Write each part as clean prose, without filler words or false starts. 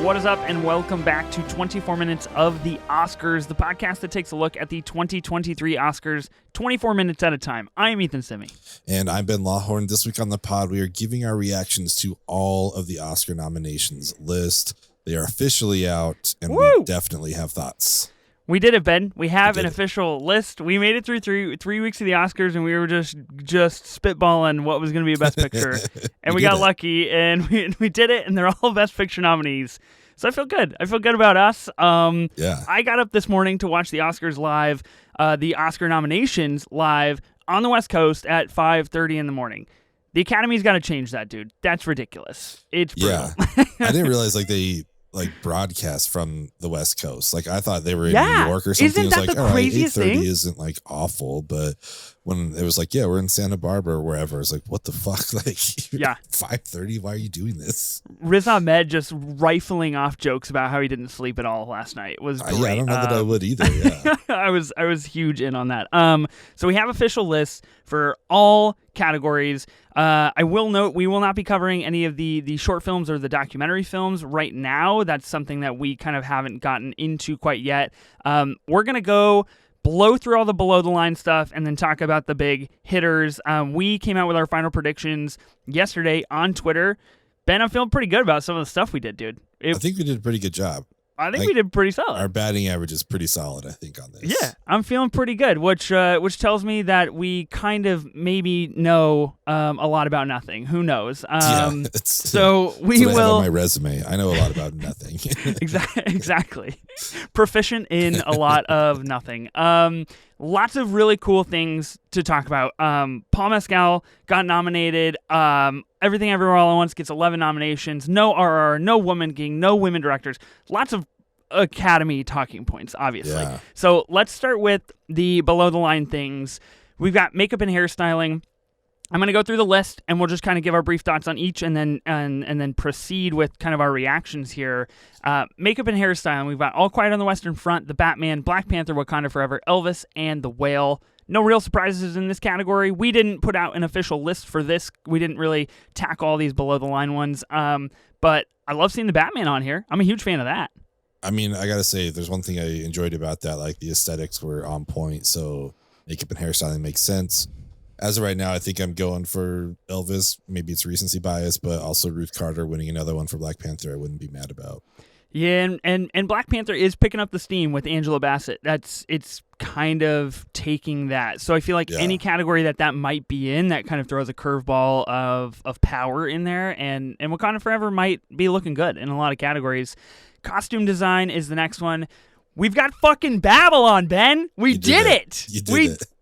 What is up, and welcome back to 24 Minutes of the Oscars, the podcast that takes a look at the 2023 Oscars 24 minutes at a time. I am Ethan Simi. And I'm Ben Lawhorn. This week on the pod, we are giving our reactions to all of the Oscar nominations list. They are officially out, and we definitely have thoughts. We did it, Ben. We have an official list. We made it through three weeks of the Oscars, and we were just spitballing what was going to be a Best Picture. And we got lucky, and we did it, and they're all Best Picture nominees. So I feel good. I feel good about us. I got up this morning to watch the Oscars live, the Oscar nominations live on the West Coast at 5:30 in the morning. The Academy's got to change that, dude. That's ridiculous. It's brutal. Yeah. I didn't realize they broadcast from the West Coast. I thought they were in New York or something. Isn't that the craziest thing? 8:30 isn't awful, but when it was we're in Santa Barbara or wherever, it's what the fuck? 5:30, why are you doing this? Riz Ahmed just rifling off jokes about how he didn't sleep at all last night. It was great. I don't know that I would either. Yeah. I was huge in on that. So we have official lists for all categories. I will note we will not be covering any of the short films or the documentary films right now. That's something that we kind of haven't gotten into quite yet. We're going to blow through all the below-the-line stuff and then talk about the big hitters. We came out with our final predictions yesterday on Twitter. Ben, I'm feeling pretty good about some of the stuff we did, dude. I think we did a pretty good job. I think we did pretty solid. Our batting average is pretty solid, I think, on this. Yeah, I'm feeling pretty good, which tells me that we kind of maybe know a lot about nothing. Who knows? So we will. I have on my resume. I know a lot about nothing. Exactly. Proficient in a lot of nothing. Lots of really cool things to talk about. Paul Mescal got nominated. Everything Everywhere All at Once gets 11 nominations. No RR, no Woman King, no women directors. Lots of Academy talking points, obviously. Yeah. So let's start with the below-the-line things. We've got makeup and hairstyling. I'm going to go through the list, and we'll just kind of give our brief thoughts on each and then proceed with kind of our reactions here. Makeup and hairstyling, we've got All Quiet on the Western Front, The Batman, Black Panther, Wakanda Forever, Elvis, and The Whale. No real surprises in this category. We didn't put out an official list for this. We didn't really tackle all these below-the-line ones. But I love seeing The Batman on here. I'm a huge fan of that. I mean, I got to say, there's one thing I enjoyed about that. The aesthetics were on point, so makeup and hairstyling makes sense. As of right now, I think I'm going for Elvis. Maybe it's recency bias, but also Ruth Carter winning another one for Black Panther, I wouldn't be mad about. Yeah, and Black Panther is picking up the steam with Angela Bassett. It's kind of taking that. So I feel like any category that might be in, that kind of throws a curveball of power in there, and Wakanda Forever might be looking good in a lot of categories. Costume design is the next one. We've got fucking Babylon, Ben. We did it.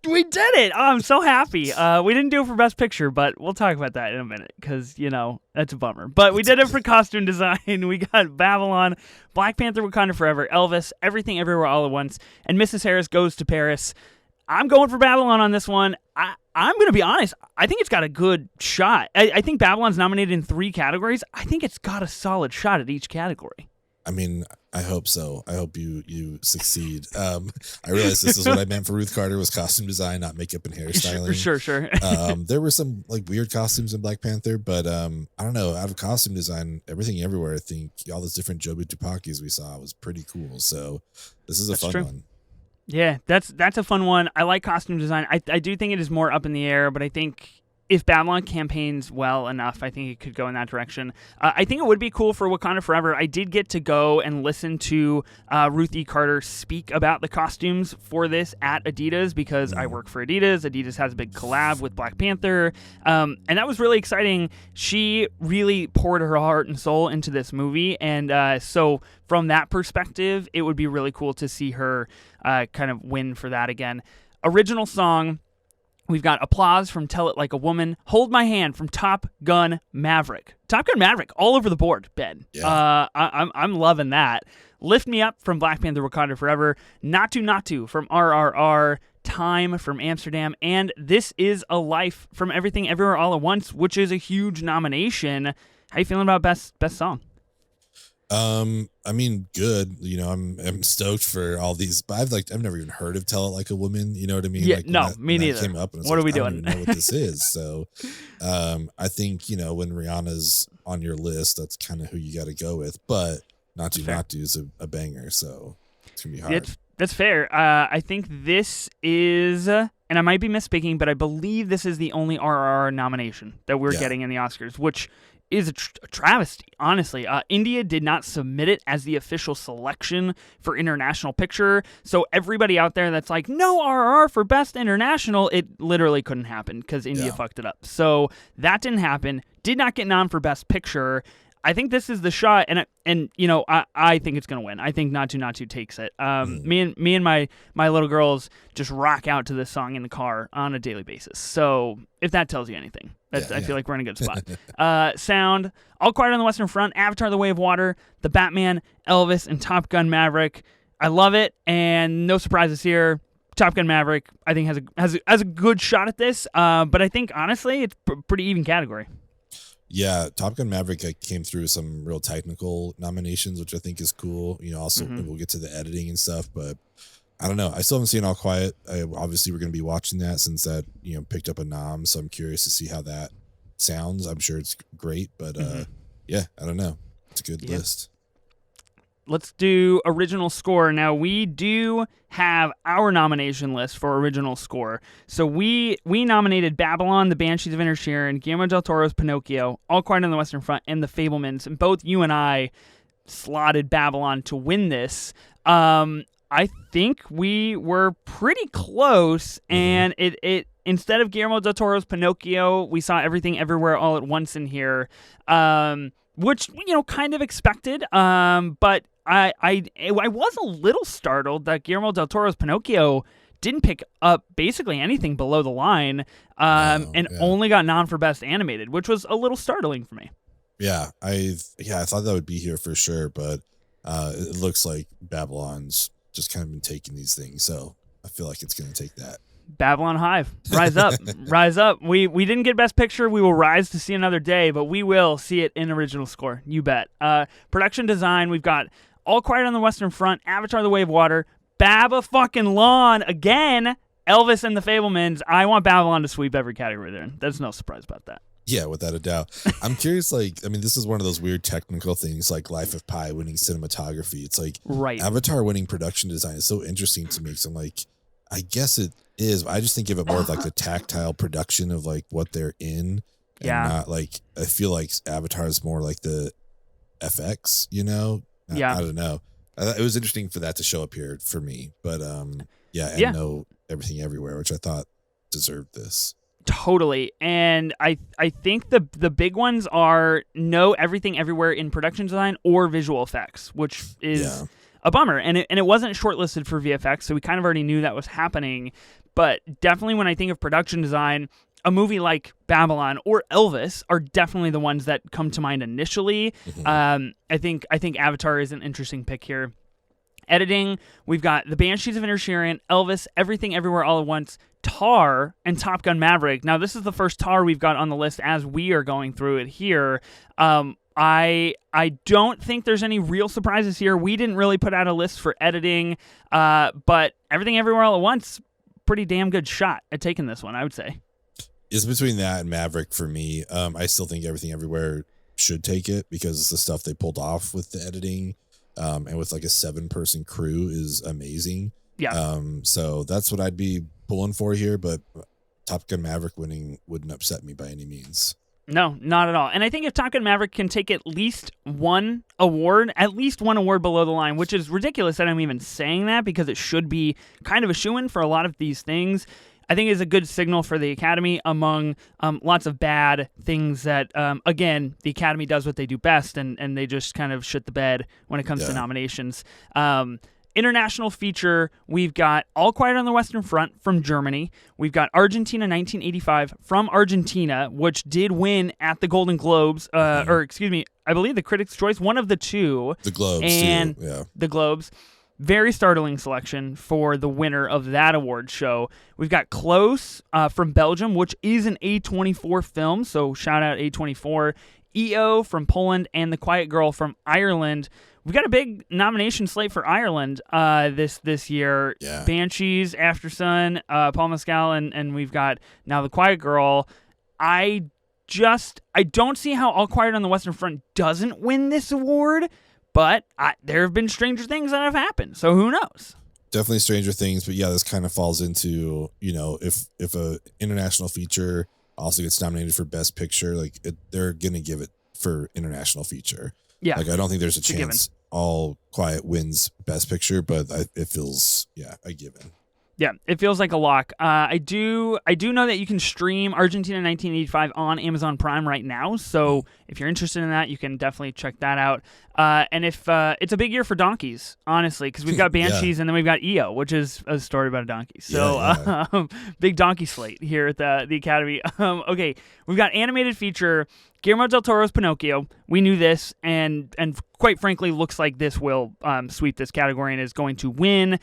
We did it. Oh, I'm so happy. We didn't do it for Best Picture, but we'll talk about that in a minute because, that's a bummer. But we did it for costume design. We got Babylon, Black Panther, Wakanda Forever, Elvis, Everything Everywhere All at Once, and Mrs. Harris Goes to Paris. I'm going for Babylon on this one. I'm going to be honest. I think it's got a good shot. I think Babylon's nominated in 3 categories. I think it's got a solid shot at each category. I mean, I hope so. I hope you succeed. I realize this is what I meant for Ruth Carter was costume design, not makeup and hairstyling. Sure. There were some weird costumes in Black Panther, but I don't know. Out of costume design, Everything Everywhere, I think all those different Jobu Tupakis we saw was pretty cool. So this is a fun one. Yeah, that's a fun one. I like costume design. I do think it is more up in the air, but I think if Babylon campaigns well enough, I think it could go in that direction. I think it would be cool for Wakanda Forever. I did get to go and listen to Ruth E. Carter speak about the costumes for this at Adidas because I work for Adidas. Adidas has a big collab with Black Panther, and that was really exciting. She really poured her heart and soul into this movie, and so from that perspective, it would be really cool to see her kind of win for that again. Original song. We've got Applause from Tell It Like a Woman. Hold My Hand from Top Gun Maverick. Top Gun Maverick all over the board, Ben. Yeah. I'm loving that. Lift Me Up from Black Panther Wakanda Forever. Not To from RRR. Time from Amsterdam. And This Is a Life from Everything Everywhere All at Once, which is a huge nomination. How you feeling about best song? I mean, good. I'm stoked for all these. But I've never even heard of "Tell It Like a Woman." You know what I mean? Yeah, me neither. Came up and what are we doing? I don't even know what this is. So, I think when Rihanna's on your list, that's kind of who you got to go with. But Not to is a banger, so it's gonna be hard. That's fair. I think this is, and I might be misspeaking, but I believe this is the only RRR nomination that we're getting in the Oscars, which is a travesty, honestly. India did not submit it as the official selection for International Picture, so everybody out there that's like, no RRR for Best International, it literally couldn't happen because India fucked it up. So that didn't happen. Did not get nom for Best Picture. I think this is the shot, and you know, I think it's gonna win. I think Not To takes it. Me and my little girls just rock out to this song in the car on a daily basis. So if that tells you anything, I feel like we're in a good spot. Sound: All Quiet on the Western Front, Avatar: The Way of Water, The Batman, Elvis, and Top Gun Maverick. I love it, and no surprises here. Top Gun Maverick, I think, has a good shot at this. But I think honestly, it's pretty even category. Yeah, Top Gun Maverick came through some real technical nominations, which I think is cool. You know, also we'll get to the editing and stuff, but I don't know. I still haven't seen All Quiet. Obviously, we're going to be watching that since that, you know, picked up a nom, so I'm curious to see how that sounds. I'm sure it's great, but yeah, I don't know. It's a good list. Let's do original score. Now, we do have our nomination list for original score. So we nominated Babylon, The Banshees of Inisherin, Guillermo del Toro's Pinocchio, All Quiet on the Western Front, and The Fabelmans. And both you and I slotted Babylon to win this. I think we were pretty close, and it instead of Guillermo del Toro's Pinocchio, we saw Everything Everywhere All at Once in here, which, you know, kind of expected, but I was a little startled that Guillermo del Toro's Pinocchio didn't pick up basically anything below the line, only got nom for Best Animated, which was a little startling for me. Yeah, I thought that would be here for sure, but it looks like Babylon's just kind of been taking these things, so I feel like it's going to take that. Babylon Hive, rise up, rise up. We didn't get Best Picture. We will rise to see another day, but we will see it in original score. You bet. Production design, we've got All Quiet on the Western Front, Avatar: The Way of Water, Baba-fucking-Lawn again, Elvis and The Fabelmans. I want Babylon to sweep every category there. There's no surprise about that. Yeah, without a doubt. I'm curious, like, I mean, this is one of those weird technical things, like Life of Pi winning cinematography. It's like Avatar winning production design is so interesting to me. So I'm like, I guess it is. I just think of it more of like the tactile production of like what they're in. And not like, I feel like Avatar is more like the FX, you know? I don't know. It was interesting for that to show up here for me. But no Everything Everywhere, which I thought deserved this. Totally. And I think the big ones are no Everything Everywhere in production design or visual effects, which is a bummer. And it wasn't shortlisted for VFX, so we kind of already knew that was happening. But definitely when I think of production design, a movie like Babylon or Elvis are definitely the ones that come to mind initially. I think Avatar is an interesting pick here. Editing, we've got The Banshees of Inisherin, Elvis, Everything Everywhere All at Once, Tar, and Top Gun Maverick. Now, this is the first Tar we've got on the list as we are going through it here. I don't think there's any real surprises here. We didn't really put out a list for editing, but Everything Everywhere All at Once, pretty damn good shot at taking this one, I would say. It's between that and Maverick for me. I still think Everything Everywhere should take it because the stuff they pulled off with the editing and with like a 7-person crew is amazing. Yeah. So that's what I'd be pulling for here, but Top Gun Maverick winning wouldn't upset me by any means. No, not at all. And I think if Top Gun Maverick can take at least one award below the line, which is ridiculous that I'm even saying that because it should be kind of a shoo-in for a lot of these things, I think is a good signal for the Academy among lots of bad things that, again, the Academy does what they do best, and they just kind of shit the bed when it comes to nominations. International feature, we've got All Quiet on the Western Front from Germany. We've got Argentina 1985 from Argentina, which did win at the Golden Globes, or excuse me, I believe the Critics' Choice, one of the two. The Globes, and too. Yeah. The Globes. Very startling selection for the winner of that award show. We've got Close from Belgium, which is an A24 film, so shout out A24. EO from Poland, and The Quiet Girl from Ireland. We've got a big nomination slate for Ireland this year. Yeah. Banshees, After Sun, Paul Mescal, and we've got now The Quiet Girl. I don't see how All Quiet on the Western Front doesn't win this award, But there have been stranger things that have happened, so who knows? Definitely Stranger Things, but yeah, this kind of falls into, if a international feature also gets nominated for Best Picture, they're gonna give it for international feature. Yeah, I don't think there's a it's chance All Quiet wins Best Picture, but it feels a given. Yeah, it feels like a lock. I do know that you can stream Argentina 1985 on Amazon Prime right now. So if you're interested in that, you can definitely check that out. And if it's a big year for donkeys, honestly, because we've got Banshees and then we've got EO, which is a story about a donkey. So big donkey slate here at the Academy. Okay, we've got animated feature. Guillermo del Toro's Pinocchio. We knew this, and quite frankly, looks like this will sweep this category and is going to win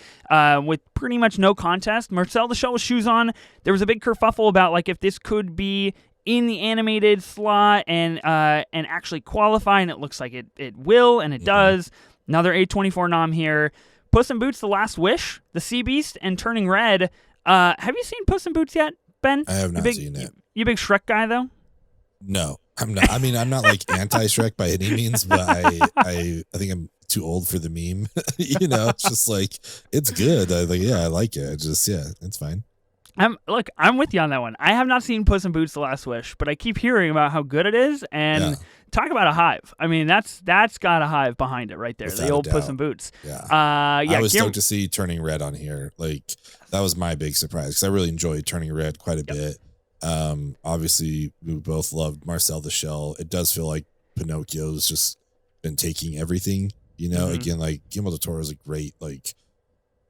with pretty much no contest. Marcel the Shell with Shoes On. There was a big kerfuffle about if this could be in the animated slot and actually qualify, and it looks like it will, and it does. Another A24 nom here. Puss in Boots: The Last Wish, The Sea Beast, and Turning Red. Have you seen Puss in Boots yet, Ben? I have not seen it. You a big Shrek guy though? No, I'm not. I mean, I'm not anti-Shrek by any means, but I think I'm too old for the meme. It's just it's good. I like it. It's fine. I'm with you on that one. I have not seen Puss in Boots: The Last Wish, but I keep hearing about how good it is, and talk about a hive. I mean, that's got a hive behind it right there. Without the old Puss in Boots. Yeah. I was stoked to see Turning Red on here. That was my big surprise because I really enjoyed Turning Red quite a bit. Obviously we both loved Marcel the Shell. It does feel like Pinocchio's just been taking everything, again, Guillermo del Toro is a great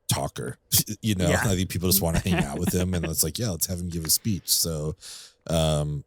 talker. I think people just want to hang out with him, and it's let's have him give a speech. So I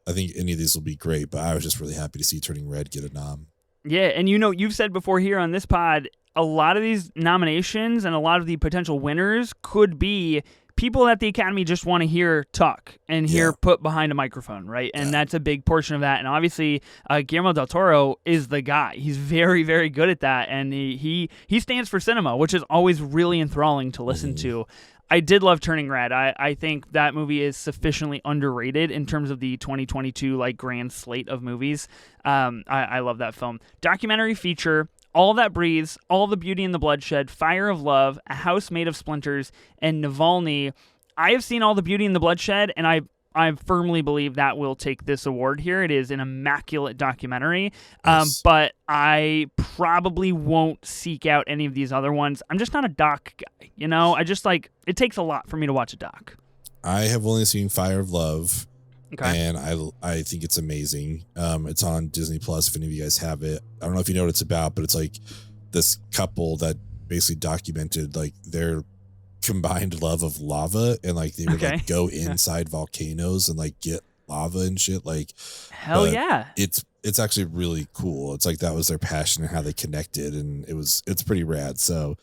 think any of these will be great, but I was just really happy to see Turning Red get a nom. Yeah, and you've said before here on this pod, a lot of these nominations and a lot of the potential winners could be people that the Academy just want to hear talk and hear put behind a microphone, right? And that's a big portion of that. And obviously, Guillermo del Toro is the guy. He's very, very good at that. And he stands for cinema, which is always really enthralling to listen to. I did love Turning Red. I think that movie is sufficiently underrated in terms of the 2022 grand slate of movies. I love that film. Documentary feature. All That Breathes, All the Beauty and the Bloodshed, Fire of Love, A House Made of Splinters, and Navalny. I have seen All the Beauty and the Bloodshed, and I firmly believe that will take this award here. It is an immaculate documentary, Yes. but I probably won't seek out any of these other ones. I'm just not a doc guy, I just it takes a lot for me to watch a doc. I have only seen Fire of Love. Okay. And I think it's amazing. It's on Disney Plus if any of you guys have it. I don't know if you know what it's about, but it's this couple that basically documented their combined love of lava, and they would go inside volcanoes and get lava and shit. Hell yeah. It's actually really cool. It's that was their passion and how they connected, and it's pretty rad. So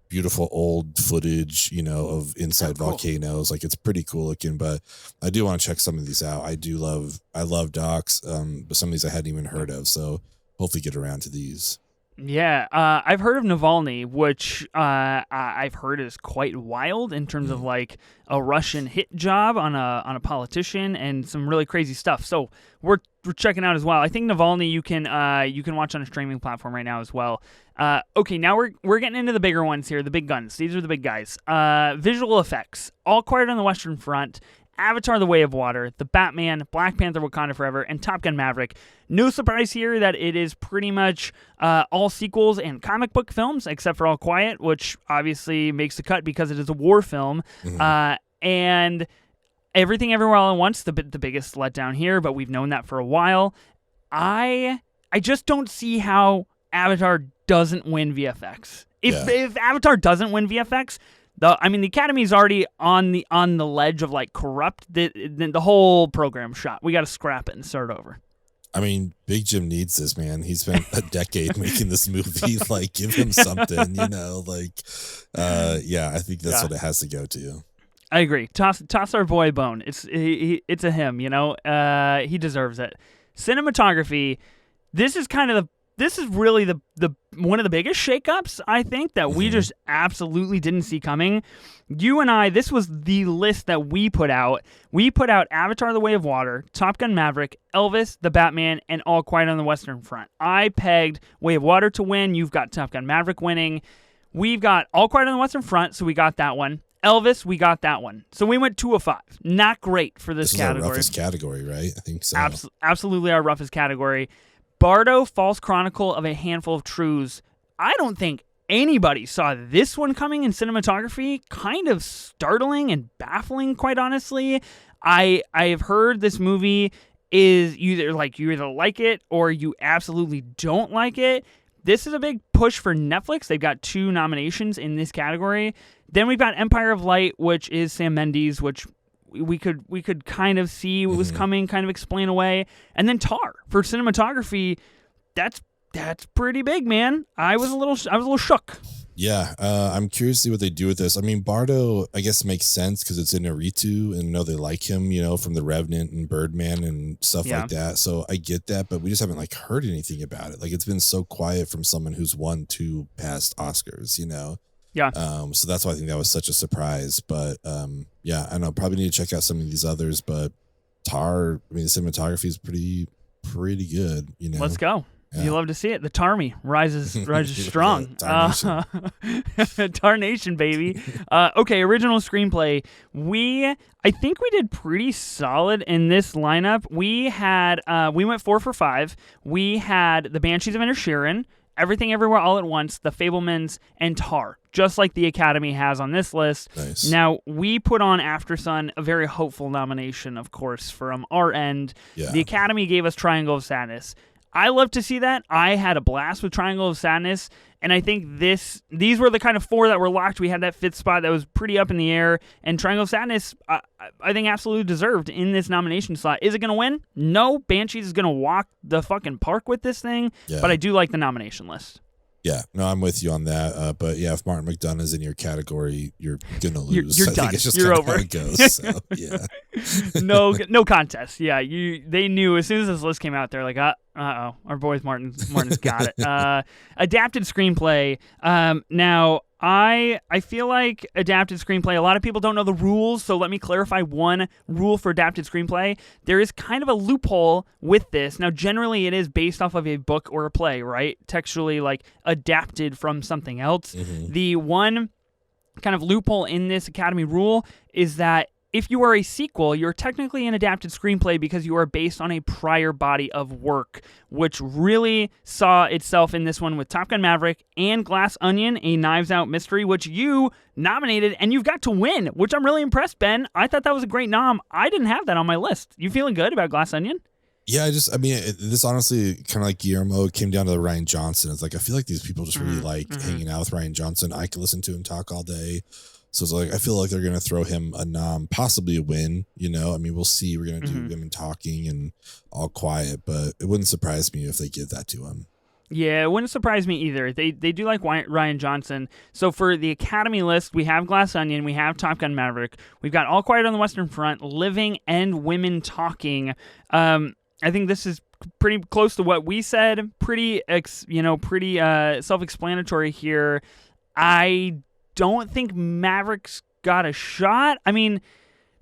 beautiful old footage, of inside volcanoes. It's pretty cool looking, but I do want to check some of these out. I love docs, but some of these I hadn't even heard of. So hopefully get around to these. Yeah, I've heard of Navalny, which I've heard is quite wild in terms of a Russian hit job on a politician and some really crazy stuff. So we're checking out as well. I think Navalny you can watch on a streaming platform right now as well. Okay, now we're getting into the bigger ones here, the big guns. These are the big guys. Visual effects: All Quiet on the Western Front, Avatar: The Way of Water, The Batman, Black Panther: Wakanda Forever, and Top Gun: Maverick. No surprise here that it is pretty much all sequels and comic book films, except for All Quiet, which obviously makes the cut because it is a war film. And Everything Everywhere All at Once, the biggest letdown here, but we've known that for a while. I just don't see how Avatar doesn't win VFX. If Avatar doesn't win VFX, the Academy's already on the ledge of corrupt. The whole program shot. We got to scrap it and start over. Big Jim needs this, man. He spent a decade making this movie. Give him something, I think that's what it has to go to. I agree. Toss our boy a bone. It's a him, He deserves it. Cinematography. This is kind of this is really the one of the biggest shakeups, I think, that we just absolutely didn't see coming. You and I, this was the list that we put out. We put out Avatar: The Way of Water, Top Gun Maverick, Elvis, The Batman, and All Quiet on the Western Front. I pegged Way of Water to win. You've got Top Gun Maverick winning. We've got All Quiet on the Western Front, so we got that one. Elvis, we got that one. So we went 2 of 5. Not great for this category. This is our roughest category, right? I think so. Absolutely our roughest category. Bardo, False Chronicle of a Handful of Truths. I don't think anybody saw this one coming in cinematography. Kind of startling and baffling, quite honestly. I have heard this movie is you either like it or you absolutely don't like it. This is a big push for Netflix. They've got 2 nominations in this category. Then we've got Empire of Light, which is Sam Mendes, which we could kind of see what was coming, kind of explain away. And then Tar for cinematography. That's pretty big, man. I was a little shook. Yeah, I'm curious to see what they do with this. I mean, Bardo, I guess, makes sense because it's Inarritu, and I know they like him, from The Revenant and Birdman and stuff like that. So I get that, but we just haven't heard anything about it. It's been so quiet from someone who's won 2 past Oscars, Yeah. So that's why I think that was such a surprise. But yeah, I know probably need to check out some of these others. But Tar, I mean, the cinematography is pretty good. Let's go. Yeah. You love to see it. The Tarmy rises strong. Tar Nation, baby. Okay, original screenplay. I think we did pretty solid in this lineup. We went 4 for 5. We had The Banshees of Inisherin, Everything Everywhere All at Once, The Fabelmans, and Tar, just like the Academy has on this list. Nice. Now, we put on Aftersun, a very hopeful nomination, of course, from our end. Yeah. The Academy gave us Triangle of Sadness. I love to see that. I had a blast with Triangle of Sadness, and I think these were the kind of 4 that were locked. We had that 5th spot that was pretty up in the air, and Triangle of Sadness, I think, absolutely deserved in this nomination slot. Is it going to win? No. Banshees is going to walk the fucking park with this thing, but I do like the nomination list. Yeah, no, I'm with you on that. But yeah, if Martin McDonagh is in your category, you're gonna lose. You're I done. think it's just You're kinda over. how it goes. So, yeah. No contest. Yeah, they knew as soon as this list came out, they're like, uh-oh, our boys Martin's got it. Adapted screenplay. Now, I feel like adapted screenplay, a lot of people don't know the rules, so let me clarify one rule for adapted screenplay. There is kind of a loophole with this. Now, generally, it is based off of a book or a play, right? Textually, adapted from something else. The one kind of loophole in this Academy rule is that if you are a sequel, you're technically an adapted screenplay because you are based on a prior body of work, which really saw itself in this one with Top Gun Maverick and Glass Onion, a Knives Out mystery, which you nominated and you've got to win, which I'm really impressed, Ben. I thought that was a great nom. I didn't have that on my list. You feeling good about Glass Onion? Yeah, this honestly, kind of like Guillermo, came down to the Ryan Johnson. It's I feel like these people just really like hanging out with Ryan Johnson. I could listen to him talk all day. So it's I feel like they're going to throw him a nom, possibly a win. I mean, we'll see. We're going to do women talking and All Quiet, but it wouldn't surprise me if they give that to him. Yeah, it wouldn't surprise me either. They do like Ryan Johnson. So for the Academy list, we have Glass Onion, we have Top Gun Maverick, we've got All Quiet on the Western Front, Living, and Women Talking. I think this is pretty close to what we said. Pretty self-explanatory here. I don't think Maverick's got a shot. I mean,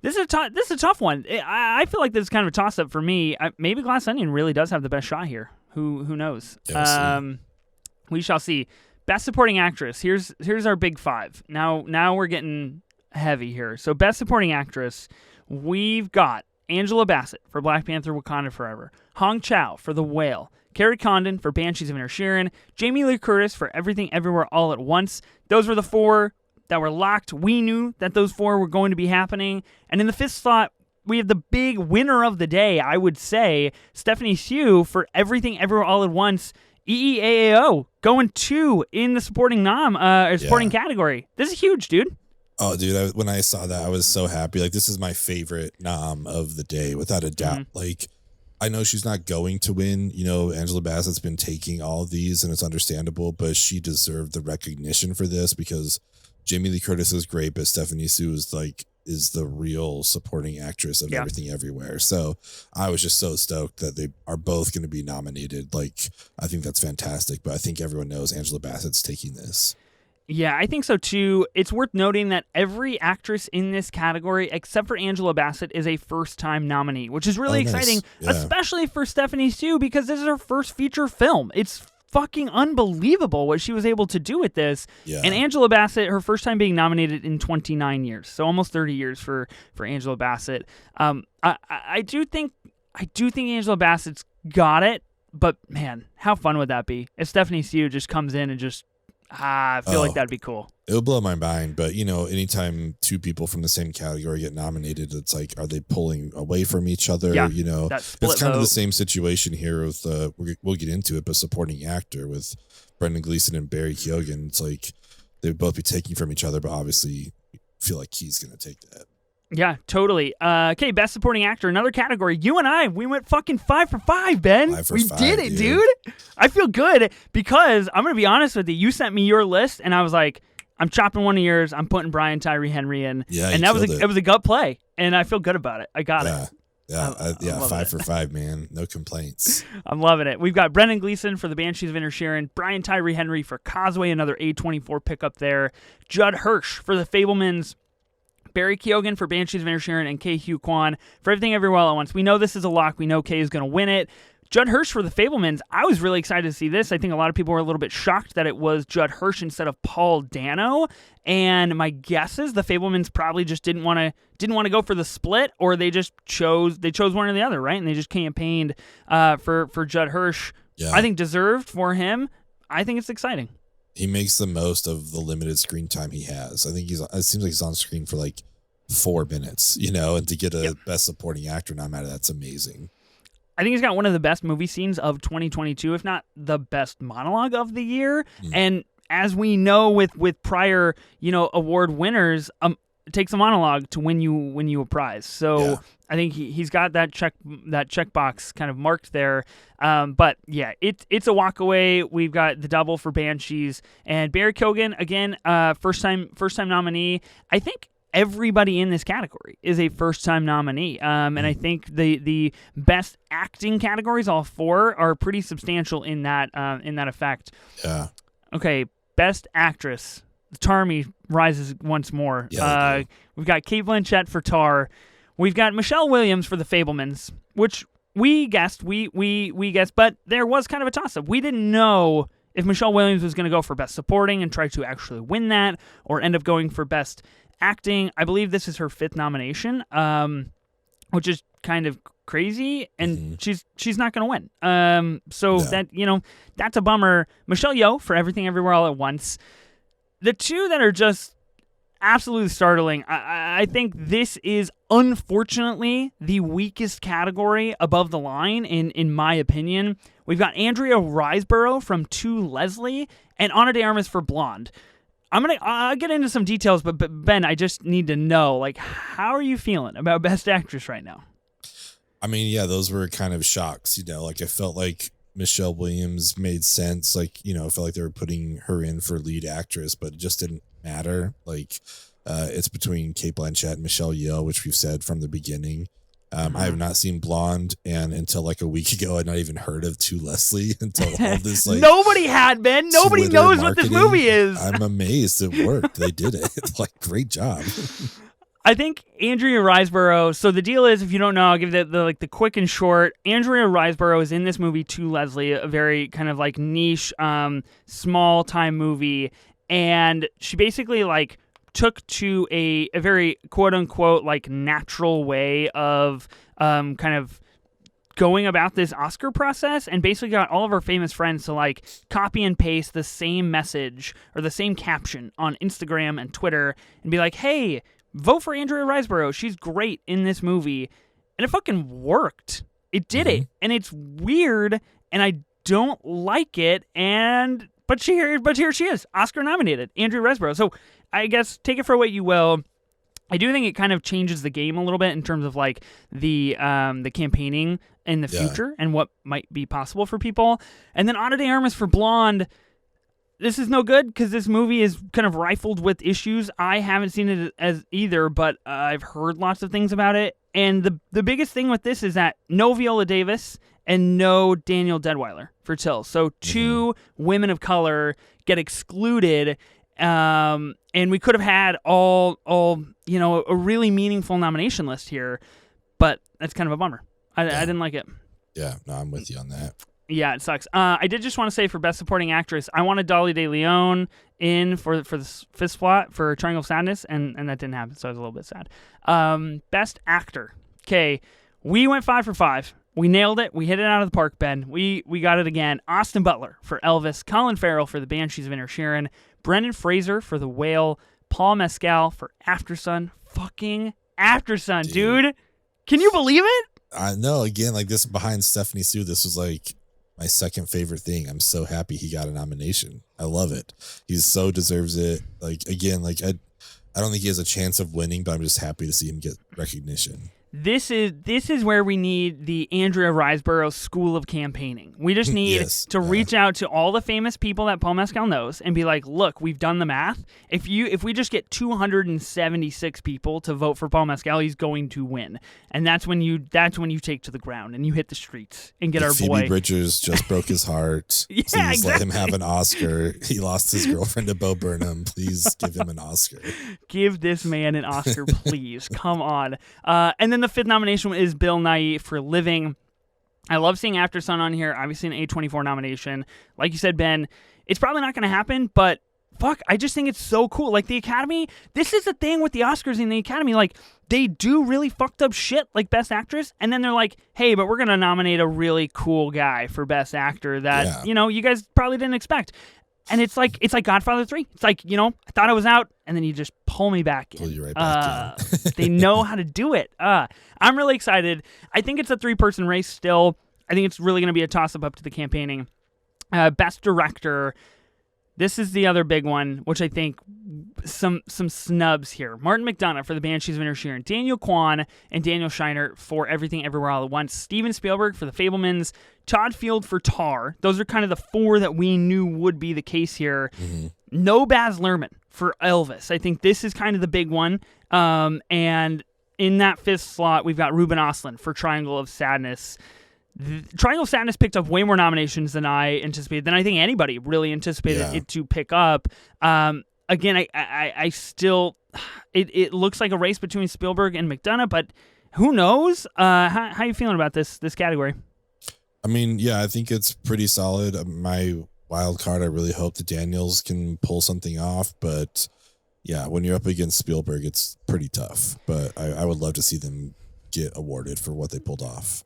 this is a tough one. I feel like this is kind of a toss-up for me. Maybe Glass Onion really does have the best shot here. Who knows? Yeah, we shall see. Best Supporting Actress. Here's our big 5. Now we're getting heavy here. So Best Supporting Actress, we've got Angela Bassett for Black Panther: Wakanda Forever, Hong Chow for The Whale, Carrie Condon for Banshees of Inisherin, Jamie Lee Curtis for Everything Everywhere All at Once. Those were the 4 that were locked. We knew that those 4 were going to be happening. And in the 5th slot, we have the big winner of the day, I would say, Stephanie Hsu for Everything Everywhere All at Once. EEAAO going 2 in the supporting supporting category. This is huge, dude. Oh, dude, when I saw that, I was so happy. This is my favorite nom of the day, without a doubt. I know she's not going to win. Angela Bassett's been taking all of these, and it's understandable, but she deserved the recognition for this because Jamie Lee Curtis is great, but Stephanie Hsu is is the real supporting actress of Everything Everywhere. So I was just so stoked that they are both going to be nominated. Like, I think that's fantastic, but I think everyone knows Angela Bassett's taking this. Yeah, I think so too. It's worth noting that every actress in this category, except for Angela Bassett, is a first-time nominee, which is really exciting, especially for Stephanie Hsu, because this is her first feature film. It's fucking unbelievable what she was able to do with this. Yeah. And Angela Bassett, her first time being nominated in 29 years, so almost 30 years for Angela Bassett. I do think Angela Bassett's got it, but man, how fun would that be if Stephanie Hsu just comes in and just I feel like that'd be cool. It would blow my mind, but anytime two people from the same category get nominated, it's like, are they pulling away from each other? Yeah, it's kind of the same situation here with we'll get into it, but supporting actor with Brendan Gleeson and Barry Keoghan. It's like they'd both be taking from each other, but obviously feel like he's going to take that. Yeah, totally. Okay, Best Supporting Actor, another category. You and we went fucking 5 for 5, Ben. We did it, dude. I feel good because I'm going to be honest with you. You sent me your list, and I was like, I'm chopping one of yours. I'm putting Brian Tyree Henry in. Yeah, and that was a gut play, and I feel good about it. I got it. Yeah, 5 for 5, man. No complaints. I'm loving it. We've got Brendan Gleeson for The Banshees of Inisherin, Brian Tyree Henry for Causeway, another A24 pickup there, Judd Hirsch for The Fabelmans, Barry Keoghan for Banshees of Inisherin, and Kei Hugh Kwan for Everything Everywhere All at Once. We know this is a lock. We know Kei is going to win it. Judd Hirsch for The Fabelmans. I was really excited to see this. I think a lot of people were a little bit shocked that it was Judd Hirsch instead of Paul Dano. And my guess is The Fabelmans probably just didn't want to go for the split, or they just chose one or the other, right? And they just campaigned for Judd Hirsch. Yeah. I think deserved for him. I think it's exciting. He makes the most of the limited screen time he has. I think it seems like he's on screen for like 4 minutes, and to get a Best Supporting Actor nominated, that's amazing. I think he's got one of the best movie scenes of 2022, if not the best monologue of the year. And as we know with prior, award winners, it takes a monologue to win you a prize. So I think he's got that checkbox kind of marked there. But yeah, it's a walk away. We've got the double for Banshees and Barry Keoghan again, first time nominee. I think everybody in this category is a first-time nominee, and I think the best acting categories, all 4, are pretty substantial in that effect. Yeah. Okay, best actress. Tarmy rises once more. Yeah, we've got Cate Blanchett for Tar. We've got Michelle Williams for The Fabelmans, which we guessed, but there was kind of a toss-up. We didn't know if Michelle Williams was going to go for Best Supporting and try to actually win that, or end up going for Best Acting. I believe this is her 5th nomination, which is kind of crazy, and she's not going to win. That's a bummer. Michelle Yeoh for Everything Everywhere All at Once. The two that are just absolutely startling. I think this is unfortunately the weakest category above the line in my opinion. We've got Andrea Riseborough from To Leslie and Ana de Armas for Blonde. I'll get into some details, but Ben, I just need to know, like, how are you feeling about Best Actress right now? I mean, yeah, those were kind of shocks, like I felt like Michelle Williams made sense. Like, I felt like they were putting her in for lead actress, but it just didn't matter. Like, it's between Cate Blanchett and Michelle Yeoh, which we've said from the beginning. I have not seen Blonde, and until like a week ago, I'd not even heard of To Leslie until all this. Like, nobody had, Ben. Nobody knows what this movie is. I'm amazed it worked. They did it. Like, great job. I think Andrea Riseborough. So the deal is, if you don't know, I'll give the quick and short. Andrea Riseborough is in this movie To Leslie, a very kind of like niche, small time movie, and she basically like took to a very quote unquote like natural way of kind of going about this Oscar process, and basically got all of her famous friends to like copy and paste the same message or the same caption on Instagram and Twitter and be like, hey, vote for Andrea Riseborough. She's great in this movie. And it fucking worked. It did it. And it's weird, and I don't like it, but here she is, Oscar nominated, Andrea Riseborough. So I guess take it for what you will. I do think it kind of changes the game a little bit in terms of like the campaigning in the future and what might be possible for people. And then Ana de Armas for Blonde. this is no good because this movie is kind of rifled with issues. I haven't seen it as either, but I've heard lots of things about it. And the biggest thing with this is that no Viola Davis and no Daniel Deadwyler for Till. So two women of color get excluded. And we could have had all a really meaningful nomination list here, but that's kind of a bummer. I didn't like it. Yeah, no, I'm with you on that. Yeah, it sucks. I did just want to say for Best Supporting Actress, I wanted Dolly De Leon in for the fifth spot for Triangle of Sadness, and that didn't happen, so I was a little bit sad. Best Actor. Okay, we went 5 for 5. We nailed it. We hit it out of the park, Ben. We got it again. Austin Butler for Elvis, Colin Farrell for The Banshees of Inisherin, Brendan Fraser for The Whale, Paul Mescal for Aftersun. Fucking Aftersun, dude. Can you believe it? I know. Again, like this behind Stephanie Sue, this was like my second favorite thing. I'm so happy he got a nomination. I love it. He so deserves it. Like again, like I don't think he has a chance of winning, but I'm just happy to see him get recognition. This is where we need the Andrea Riseborough School of Campaigning. We just need to reach out to all the famous people that Paul Mescal knows and be like, look, we've done the math. If we just get 276 people to vote for Paul Mescal, he's going to win. And that's when you take to the ground and you hit the streets and get our Phoebe boy. Bridgers just broke his heart. Yeah, Please exactly. let him have an Oscar. He lost his girlfriend to Bo Burnham. Please give him an Oscar. Give this man an Oscar, please. Come on. And then the fifth nomination is Bill Nighy for Living. I love seeing Aftersun on here. Obviously an A24 nomination. Like you said, Ben, it's probably not going to happen, but fuck, I just think it's so cool. Like the Academy, this is the thing with the Oscars and the Academy. Like they do really fucked up shit like Best Actress, and then they're like, hey, but we're going to nominate a really cool guy for Best Actor that, you guys probably didn't expect. And it's like Godfather 3. It's like, I thought I was out, and then you just pull me back in. Pull you right back in. They know how to do it. I'm really excited. I think it's a 3-person race still. I think it's really going to be a toss-up up to the campaigning. Best Director. This is the other big one, which I think some snubs here. Martin McDonagh for The Banshees of Inisherin, Daniel Kwan and Daniel Scheinert for Everything Everywhere All at Once, Steven Spielberg for The Fabelmans, Todd Field for Tar. Those are kind of the 4 that we knew would be the case here. Mm-hmm. No Baz Luhrmann for Elvis. I think this is kind of the big one. And in that 5th slot, we've got Ruben Östlund for Triangle of Sadness. Triangle of Sadness picked up way more nominations than I anticipated, than I think anybody really anticipated it to pick up. Again, I still, it looks like a race between Spielberg and McDonagh, but who knows? How are you feeling about this category? I mean, yeah, I think it's pretty solid. My wild card, I really hope the Daniels can pull something off, but yeah, when you're up against Spielberg, it's pretty tough. But I would love to see them get awarded for what they pulled off.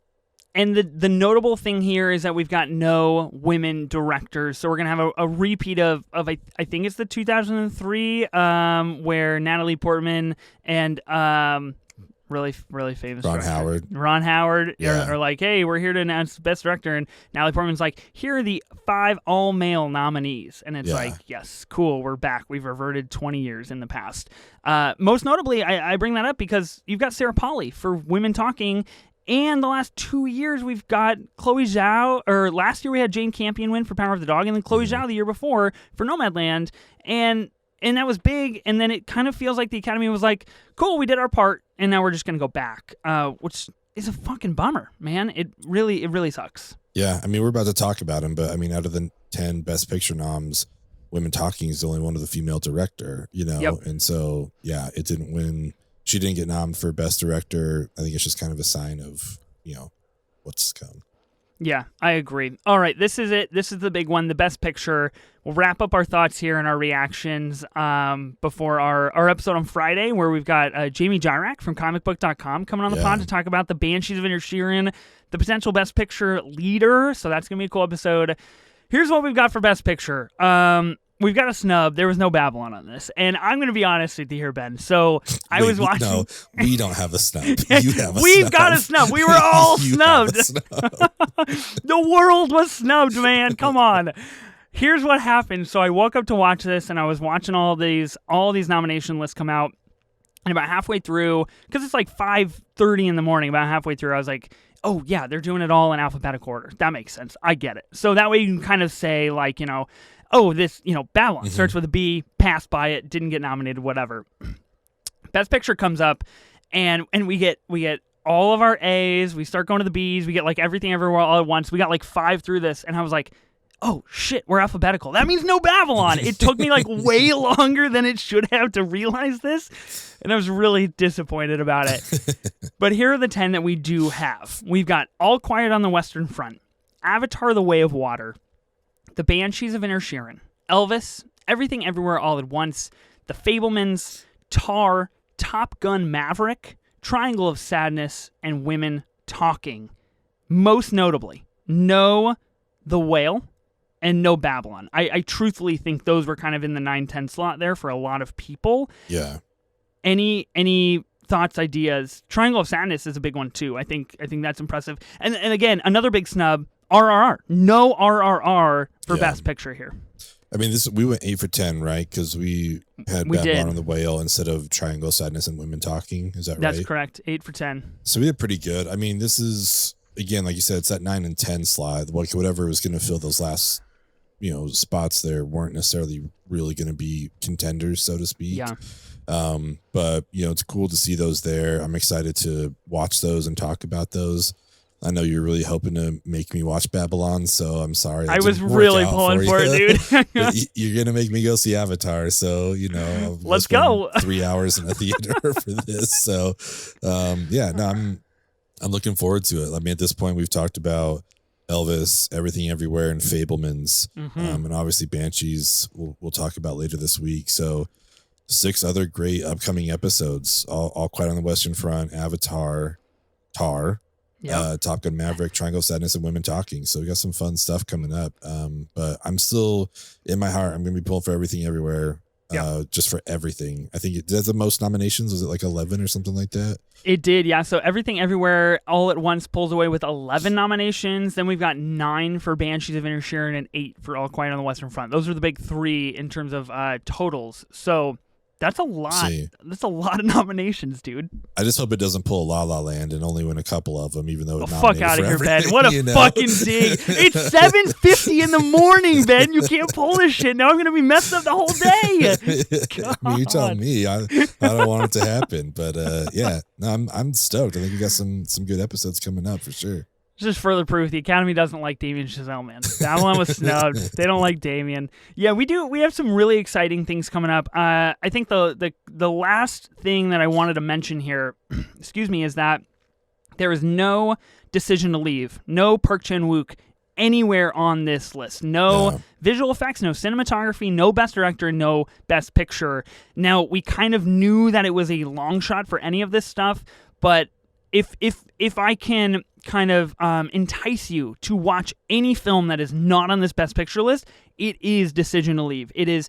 And the notable thing here is that we've got no women directors. So we're going to have a repeat of I think it's the 2003, where Natalie Portman and really famous Ron Howard are like, hey, we're here to announce Best Director. And Natalie Portman's like, here are the 5 all-male nominees. And it's like, yes, cool, we're back. We've reverted 20 years in the past. Most notably, I bring that up because you've got Sarah Polley for Women Talking. And the last 2 years, we've got Chloe Zhao, or last year we had Jane Campion win for Power of the Dog, and then Chloe Zhao the year before for Nomadland, and that was big, and then it kind of feels like the Academy was like, cool, we did our part, and now we're just going to go back, which is a fucking bummer, man. It really sucks. Yeah, I mean, we're about to talk about him, but I mean, out of the 10 Best Picture noms, Women Talking is the only one with a female director, and so, yeah, it didn't win. She didn't get nominated for Best Director. I think it's just kind of a sign of, what's to come. Yeah, I agree. All right, this is it. This is the big one, the Best Picture. We'll wrap up our thoughts here and our reactions before our episode on Friday, where we've got Jamie Jirak from comicbook.com coming on the pod to talk about The Banshees of Inisherin, the potential Best Picture leader. So that's going to be a cool episode. Here's what we've got for Best Picture. We've got a snub. There was no Babylon on this. And I'm going to be honest with you here, Ben. So I was watching. No, we don't have a snub. You have a We've snub. got a snub. We were all snubbed. The world was snubbed, man. Come on. Here's what happened. So I woke up to watch this, and I was watching all these nomination lists come out. And about halfway through, because it's like 5:30 in the morning, about halfway through, I was like, oh, yeah, they're doing it all in alphabetical order. That makes sense. I get it. So that way you can kind of say, like, oh, this, Babylon starts with a B, passed by it, didn't get nominated, whatever. Best Picture comes up, and we get all of our A's. We start going to the B's. We get like Everything Everywhere All at Once. We got like 5 through this, and I was like, oh shit, we're alphabetical. That means no Babylon. It took me like way longer than it should have to realize this, and I was really disappointed about it. But here are the 10 that we do have. We've got All Quiet on the Western Front, Avatar: The Way of Water, The Banshees of Inisherin, Elvis, Everything Everywhere All at Once, The Fabelmans, Tar, Top Gun Maverick, Triangle of Sadness, and Women Talking. Most notably, no The Whale and no Babylon. I truthfully think those were kind of in the 9-10 slot there for a lot of people. Yeah. Any thoughts, ideas? Triangle of Sadness is a big one too. I think that's impressive. And again, another big snub, RRR. No RRR for Best Picture here. I mean, we went 8 for 10, right? Because we had Babylon and the Whale instead of Triangle of Sadness and Women Talking. Is that right? That's correct. 8 for 10. So we did pretty good. I mean, this is, again, like you said, it's that 9 and 10 slot. Whatever was going to fill those last, spots there weren't necessarily really going to be contenders, so to speak. Yeah. But it's cool to see those there. I'm excited to watch those and talk about those. I know you're really hoping to make me watch Babylon, so I'm sorry. I was really pulling for it, dude. You're going to make me go see Avatar, so, let's go. 3 hours in a theater for this. So, I'm looking forward to it. I mean, at this point, we've talked about Elvis, Everything Everywhere, and Fabelmans, and obviously Banshees we'll talk about later this week. So 6 other great upcoming episodes, all Quiet on the Western Front, Avatar, Tar, Top Gun Maverick, Triangle of Sadness, and Women Talking. So we got some fun stuff coming up. But I'm still, in my heart, I'm going to be pulling for Everything Everywhere, just for everything. I think it has the most nominations. Was it like 11 or something like that? It did, yeah. So Everything Everywhere All at Once pulls away with 11 nominations. Then we've got 9 for Banshees of Inisherin and 8 for All Quiet on the Western Front. Those are the big 3 in terms of totals. So that's a lot. That's a lot of nominations, dude. I just hope it doesn't pull La La Land and only win a couple of them, even though it's fuck out of here, Ben. What a fucking dig. It's 7:50 in the morning, Ben. You can't pull this shit. Now I'm gonna be messed up the whole day. I mean, you tell me. I don't want it to happen, but I'm stoked. I think we got some good episodes coming up for sure. Just further proof the Academy doesn't like Damien Chazelle, man. Babylon was snubbed. They don't like Damien. Yeah, we do. We have some really exciting things coming up. I think the last thing that I wanted to mention here, is that there is no Decision to Leave, no Park Chan-wook anywhere on this list. No visual effects, no cinematography, no Best Director, no Best Picture. Now, we kind of knew that it was a long shot for any of this stuff, but if I can kind of entice you to watch any film that is not on this Best Picture list, it is Decision to Leave. It is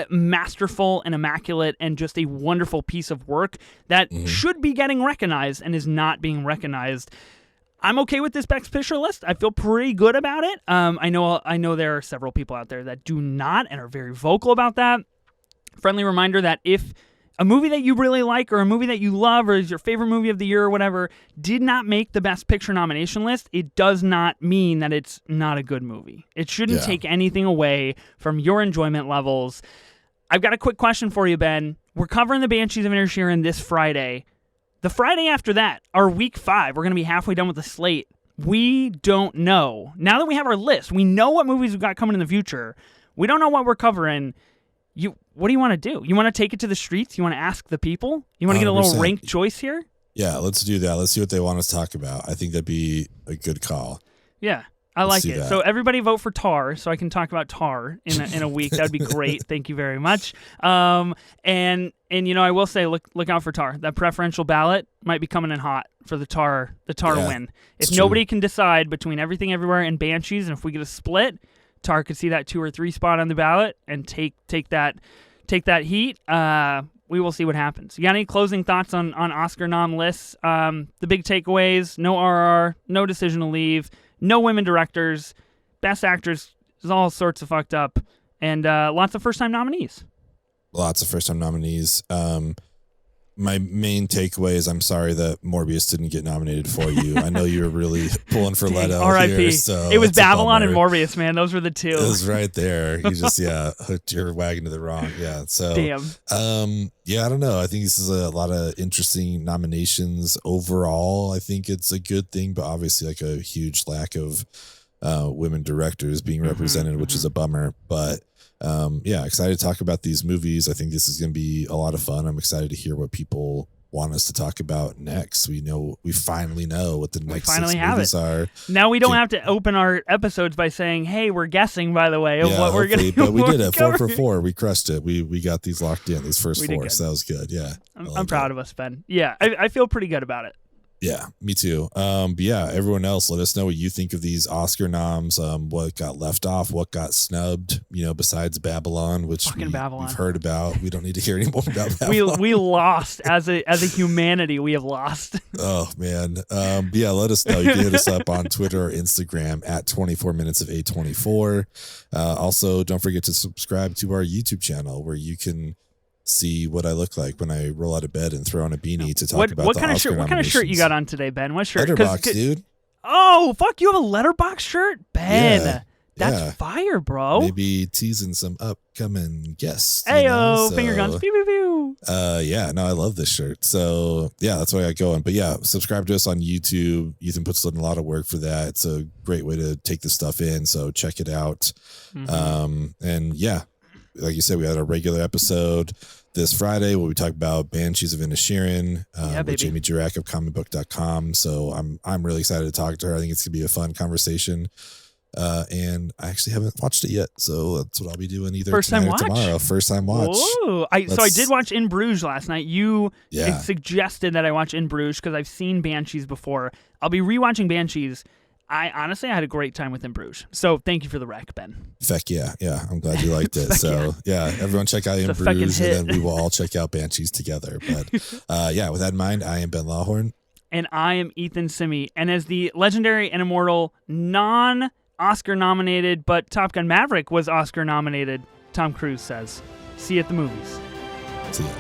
masterful and immaculate and just a wonderful piece of work that should be getting recognized and is not being recognized. I'm okay with this Best Picture list. I feel pretty good about it. I know there are several people out there that do not and are very vocal about that. Friendly reminder that if a movie that you really like or a movie that you love or is your favorite movie of the year or whatever did not make the Best Picture nomination list, it does not mean that it's not a good movie. It shouldn't take anything away from your enjoyment levels. I've got a quick question for you, Ben. We're covering the Banshees of Inisherin this Friday. The Friday after that, our week 5, we're going to be halfway done with the slate. We don't know. Now that we have our list, we know what movies we've got coming in the future. We don't know what we're covering. What do you want to do? You want to take it to the streets? You want to ask the people? You want to get a little ranked choice here? Yeah, let's do that. Let's see what they want us to talk about. I think that'd be a good call. Yeah, I like it. So everybody vote for Tar, so I can talk about Tar in a week. That'd be great. Thank you very much. And I will say, look out for Tar. That preferential ballot might be coming in hot for the Tar win. If nobody can decide between Everything Everywhere and Banshees, and if we get a split, Tar could see that 2 or 3 spot on the ballot and take that heat. We will see what happens. You got any closing thoughts on Oscar nom lists? The big takeaways: no RR, no Decision to Leave, no women directors, Best Actors is all sorts of fucked up, and lots of first time nominees. Lots of first time nominees. my main takeaway is I'm sorry that Morbius didn't get nominated for you. I know you were really pulling for Leto R.I.P. here. So it was Babylon and Morbius, man. Those were the two. It was right there. You just hooked your wagon to the wrong. Yeah. So damn. I don't know. I think this is a lot of interesting nominations overall. I think it's a good thing, but obviously like a huge lack of women directors being represented, which is a bummer. But excited to talk about these movies. I think this is going to be a lot of fun. I'm excited to hear what people want us to talk about next. We finally know what the next 6 movies are. Now we don't have to open our episodes by saying, "Hey, we're guessing." By the way, of what we're going to. But we did it 4 for 4. We crushed it. We got these locked in. These first 4, so that was good. Yeah, I'm proud of us, Ben. Yeah, I feel pretty good about it. Yeah, me too. But yeah, everyone else, let us know what you think of these Oscar noms. What got left off, what got snubbed, besides Babylon, which we've heard about. We don't need to hear any more about Babylon. We lost as a humanity. We have lost. Oh man. But yeah, let us know. You can hit us up on Twitter or Instagram at 24 minutes of A24. Also, don't forget to subscribe to our YouTube channel where you can see what I look like when I roll out of bed and throw on a beanie to talk about the Oscar What kind of shirt you got on today, Ben? What shirt? Letterboxd, dude. Oh, fuck! You have a Letterboxd shirt, Ben. Yeah, that's fire, bro. Maybe teasing some upcoming guests. Ayo, finger guns. Pew, pew, pew. I love this shirt. So yeah, that's what I got going. But yeah, subscribe to us on YouTube. Ethan puts in a lot of work for that. It's a great way to take this stuff in. So check it out. And yeah, like you said, we had a regular episode this Friday where we talk about Banshees of Inisherin with Jamie Jurek of comicbook.com. So I'm really excited to talk to her. I think it's gonna be a fun conversation. And I actually haven't watched it yet, so that's what I'll be doing either tonight or tomorrow. First time watch. So I did watch In Bruges last night. You suggested that I watch In Bruges because I've seen Banshees before. I'll be rewatching Banshees. I had a great time with In Bruges. So thank you for the rec, Ben. Feck yeah. I'm glad you liked it. So everyone check out In Bruges, and then we will all check out Banshees together. But with that in mind, I am Ben Lawhorn. And I am Ethan Simi. And as the legendary and immortal non-Oscar nominated, but Top Gun Maverick was Oscar nominated, Tom Cruise says, see you at the movies. See ya.